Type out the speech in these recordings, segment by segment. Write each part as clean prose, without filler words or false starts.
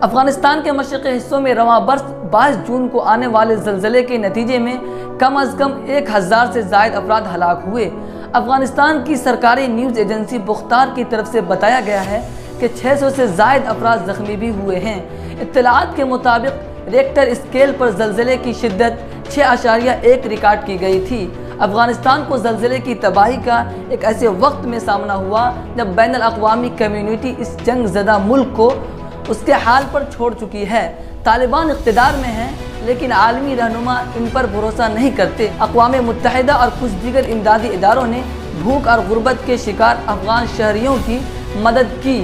افغانستان کے مشرقی حصوں میں رواں برس 22 جون کو آنے والے زلزلے کے نتیجے میں کم از کم 1000 سے زائد افراد ہلاک ہوئے۔ افغانستان کی سرکاری نیوز ایجنسی بختار کی طرف سے بتایا گیا ہے کہ 600 سے زائد افراد زخمی بھی ہوئے ہیں۔ اطلاعات کے مطابق ریکٹر اسکیل پر زلزلے کی شدت 6.1 ریکارڈ کی گئی تھی۔ افغانستان کو زلزلے کی تباہی کا ایک ایسے وقت میں سامنا ہوا جب بین الاقوامی کمیونٹی اس جنگ زدہ ملک کو اس کے حال پر چھوڑ چکی ہے۔ طالبان اقتدار میں ہیں لیکن عالمی رہنما ان پر بھروسہ نہیں کرتے۔ اقوام متحدہ اور کچھ دیگر امدادی اداروں نے بھوک اور غربت کے شکار افغان شہریوں کی مدد کی،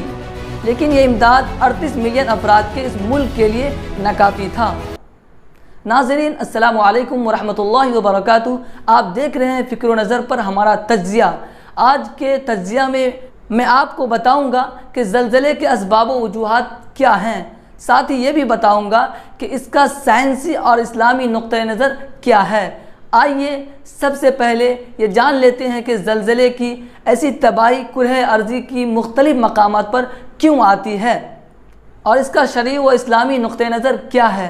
لیکن یہ امداد 38 ملین افراد کے اس ملک کے لیے ناکافی تھا۔ ناظرین السلام علیکم ورحمۃ اللہ وبرکاتہ، آپ دیکھ رہے ہیں فکر و نظر پر ہمارا تجزیہ۔ آج کے تجزیہ میں آپ کو بتاؤں گا کہ زلزلے کے اسباب و وجوہات کیا ہیں، ساتھ ہی یہ بھی بتاؤں گا کہ اس کا سائنسی اور اسلامی نقطہ نظر کیا ہے۔ آئیے سب سے پہلے یہ جان لیتے ہیں کہ زلزلے کی ایسی تباہی کرۂ ارضی کی مختلف مقامات پر کیوں آتی ہے اور اس کا شرعی و اسلامی نقطہ نظر کیا ہے۔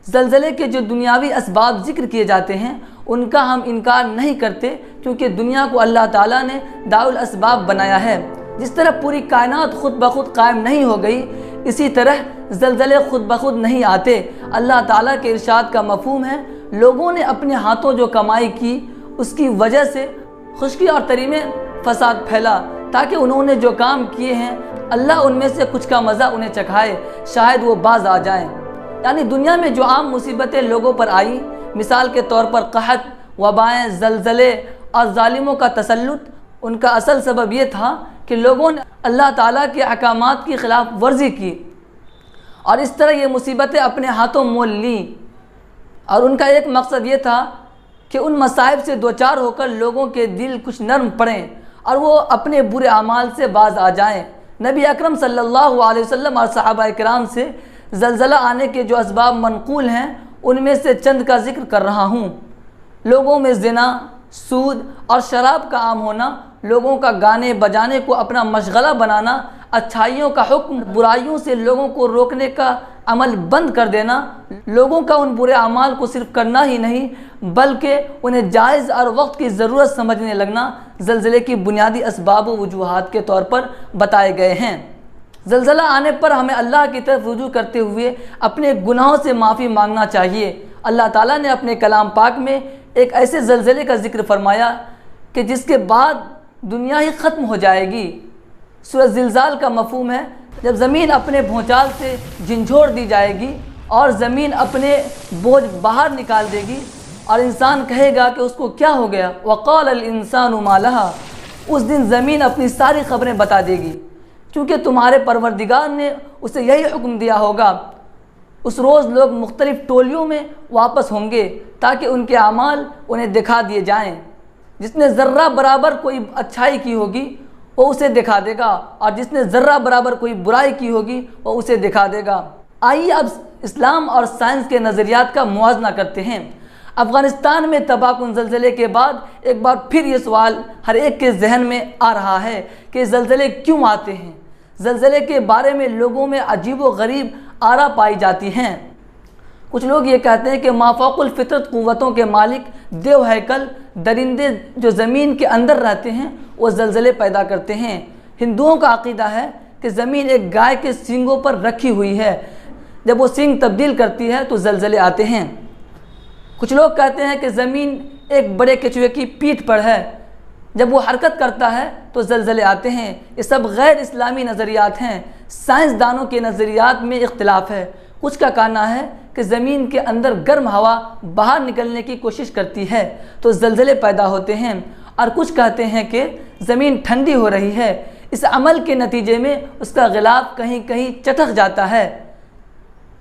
زلزلے کے جو دنیاوی اسباب ذکر کیے جاتے ہیں ان کا ہم انکار نہیں کرتے، کیونکہ دنیا کو اللہ تعالیٰ نے دارالاسباب بنایا ہے۔ جس طرح پوری کائنات خود بخود قائم نہیں ہو گئی، اسی طرح زلزلے خود بخود نہیں آتے۔ اللہ تعالیٰ کے ارشاد کا مفہوم ہے، لوگوں نے اپنے ہاتھوں جو کمائی کی اس کی وجہ سے خشکی اور تری میں فساد پھیلا، تاکہ انہوں نے جو کام کیے ہیں اللہ ان میں سے کچھ کا مزہ انہیں چکھائے، شاید وہ باز آ جائیں۔ یعنی دنیا میں جو عام مصیبتیں لوگوں پر آئیں، مثال کے طور پر قحط، وبائیں، زلزلے اور ظالموں کا تسلط، ان کا اصل سبب یہ تھا کہ لوگوں نے اللہ تعالیٰ کے احکامات کی خلاف ورزی کی اور اس طرح یہ مصیبتیں اپنے ہاتھوں مول لیں، اور ان کا ایک مقصد یہ تھا کہ ان مصائب سے دوچار ہو کر لوگوں کے دل کچھ نرم پڑیں اور وہ اپنے برے اعمال سے باز آ جائیں۔ نبی اکرم صلی اللہ علیہ وسلم اور صحابہ کرام سے زلزلہ آنے کے جو اسباب منقول ہیں ان میں سے چند کا ذکر کر رہا ہوں۔ لوگوں میں زنا، سود اور شراب کا عام ہونا، لوگوں کا گانے بجانے کو اپنا مشغلہ بنانا، اچھائیوں کا حکم برائیوں سے لوگوں کو روکنے کا عمل بند کر دینا، لوگوں کا ان برے اعمال کو صرف کرنا ہی نہیں بلکہ انہیں جائز اور وقت کی ضرورت سمجھنے لگنا زلزلے کی بنیادی اسباب و وجوہات کے طور پر بتائے گئے ہیں۔ زلزلہ آنے پر ہمیں اللہ کی طرف رجوع کرتے ہوئے اپنے گناہوں سے معافی مانگنا چاہیے۔ اللہ تعالیٰ نے اپنے کلام پاک میں ایک ایسے زلزلے کا ذکر فرمایا کہ جس کے بعد دنیا ہی ختم ہو جائے گی۔ سورہ زلزال کا مفہوم ہے جب زمین اپنے بھونچال سے جھنجھوڑ دی جائے گی اور زمین اپنے بوجھ باہر نکال دے گی اور انسان کہے گا کہ اس کو کیا ہو گیا، وقال الانسان ما لہا۔ اس دن زمین اپنی ساری خبریں بتا دے گی، کیونکہ تمہارے پروردگار نے اسے یہی حکم دیا ہوگا۔ اس روز لوگ مختلف ٹولیوں میں واپس ہوں گے تاکہ ان کے اعمال انہیں دکھا دیے جائیں۔ جس نے ذرہ برابر کوئی اچھائی کی ہوگی وہ اسے دکھا دے گا، اور جس نے ذرہ برابر کوئی برائی کی ہوگی وہ اسے دکھا دے گا۔ آئیے اب اسلام اور سائنس کے نظریات کا موازنہ کرتے ہیں۔ افغانستان میں تباہ کن زلزلے کے بعد ایک بار پھر یہ سوال ہر ایک کے ذہن میں آ رہا ہے کہ زلزلے کیوں آتے ہیں۔ زلزلے کے بارے میں لوگوں میں عجیب و غریب آرا پائی جاتی ہیں۔ کچھ لوگ یہ کہتے ہیں کہ مافوق الفطرت قوتوں کے مالک دیو ہیکل درندے جو زمین کے اندر رہتے ہیں وہ زلزلے پیدا کرتے ہیں۔ ہندوؤں کا عقیدہ ہے کہ زمین ایک گائے کے سینگوں پر رکھی ہوئی ہے، جب وہ سینگ تبدیل کرتی ہے تو زلزلے آتے ہیں۔ کچھ لوگ کہتے ہیں کہ زمین ایک بڑے کچھوے کی پیٹھ پر ہے، جب وہ حرکت کرتا ہے تو زلزلے آتے ہیں۔ یہ سب غیر اسلامی نظریات ہیں۔ سائنسدانوں کے نظریات میں اختلاف ہے۔ کچھ کا کہنا ہے کہ زمین کے اندر گرم ہوا باہر نکلنے کی کوشش کرتی ہے تو زلزلے پیدا ہوتے ہیں، اور کچھ کہتے ہیں کہ زمین ٹھنڈی ہو رہی ہے، اس عمل کے نتیجے میں اس کا غلاف کہیں کہیں چٹک جاتا ہے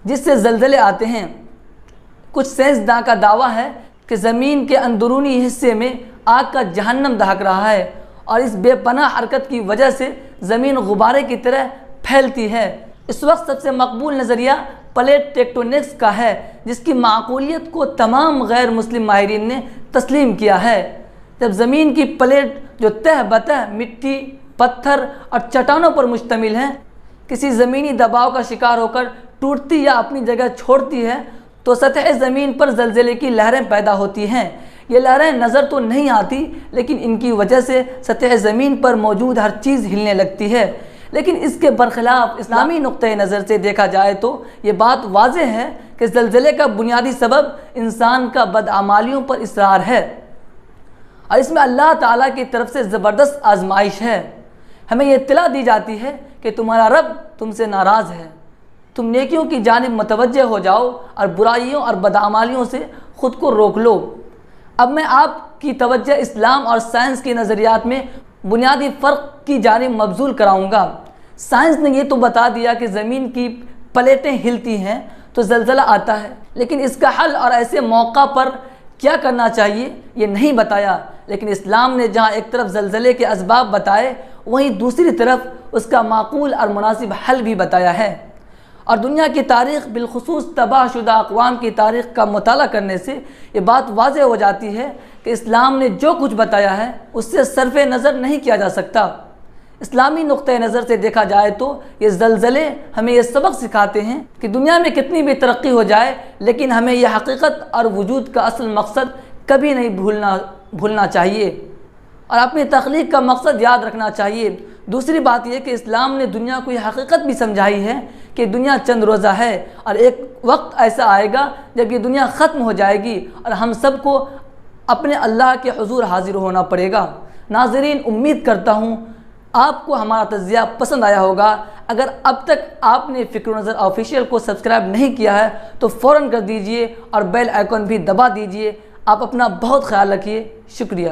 جس سے زلزلے آتے ہیں۔ کچھ سائنسداں کا دعویٰ ہے کہ زمین کے اندرونی حصے میں آگ کا جہنم دہک رہا ہے، اور اس بے پناہ حرکت کی وجہ سے زمین غبارے کی طرح پھیلتی ہے۔ اس وقت سب سے مقبول نظریہ پلیٹ ٹیکٹونکس کا ہے، جس کی معقولیت کو تمام غیر مسلم ماہرین نے تسلیم کیا ہے۔ جب زمین کی پلیٹ جو تہ بتہ مٹی، پتھر اور چٹانوں پر مشتمل ہیں کسی زمینی دباؤ کا شکار ہو کر ٹوٹتی یا اپنی جگہ چھوڑتی ہے تو سطح زمین پر زلزلے کی لہریں پیدا ہوتی ہیں۔ یہ لہریں نظر تو نہیں آتی، لیکن ان کی وجہ سے سطح زمین پر موجود ہر چیز ہلنے لگتی ہے۔ لیکن اس کے برخلاف اسلامی نقطۂ نظر سے دیکھا جائے تو یہ بات واضح ہے کہ زلزلے کا بنیادی سبب انسان کا بدعمالیوں پر اصرار ہے، اور اس میں اللہ تعالیٰ کی طرف سے زبردست آزمائش ہے۔ ہمیں یہ اطلاع دی جاتی ہے کہ تمہارا رب تم سے ناراض ہے، تم نیکیوں کی جانب متوجہ ہو جاؤ اور برائیوں اور بدعمالیوں سے خود کو روک لو۔ اب میں آپ کی توجہ اسلام اور سائنس کے نظریات میں بنیادی فرق کی جانب مبذول کراؤں گا۔ سائنس نے یہ تو بتا دیا کہ زمین کی پلیٹیں ہلتی ہیں تو زلزلہ آتا ہے، لیکن اس کا حل اور ایسے موقع پر کیا کرنا چاہیے یہ نہیں بتایا۔ لیکن اسلام نے جہاں ایک طرف زلزلے کے اسباب بتائے، وہیں دوسری طرف اس کا معقول اور مناسب حل بھی بتایا ہے۔ اور دنیا کی تاریخ بالخصوص تباہ شدہ اقوام کی تاریخ کا مطالعہ کرنے سے یہ بات واضح ہو جاتی ہے کہ اسلام نے جو کچھ بتایا ہے اس سے صرف نظر نہیں کیا جا سکتا۔ اسلامی نقطۂ نظر سے دیکھا جائے تو یہ زلزلے ہمیں یہ سبق سکھاتے ہیں کہ دنیا میں کتنی بھی ترقی ہو جائے، لیکن ہمیں یہ حقیقت اور وجود کا اصل مقصد کبھی نہیں بھولنا چاہیے، اور اپنی تخلیق کا مقصد یاد رکھنا چاہیے۔ دوسری بات یہ کہ اسلام نے دنیا کو یہ حقیقت بھی سمجھائی ہے کہ دنیا چند روزہ ہے، اور ایک وقت ایسا آئے گا جب یہ دنیا ختم ہو جائے گی اور ہم سب کو اپنے اللہ کے حضور حاضر ہونا پڑے گا۔ ناظرین، امید کرتا ہوں آپ کو ہمارا تجزیہ پسند آیا ہوگا۔ اگر اب تک آپ نے فکر و نظر آفیشیل کو سبسکرائب نہیں کیا ہے تو فوراً کر دیجئے اور بیل آئیکن بھی دبا دیجئے۔ آپ اپنا بہت خیال رکھیے، شکریہ۔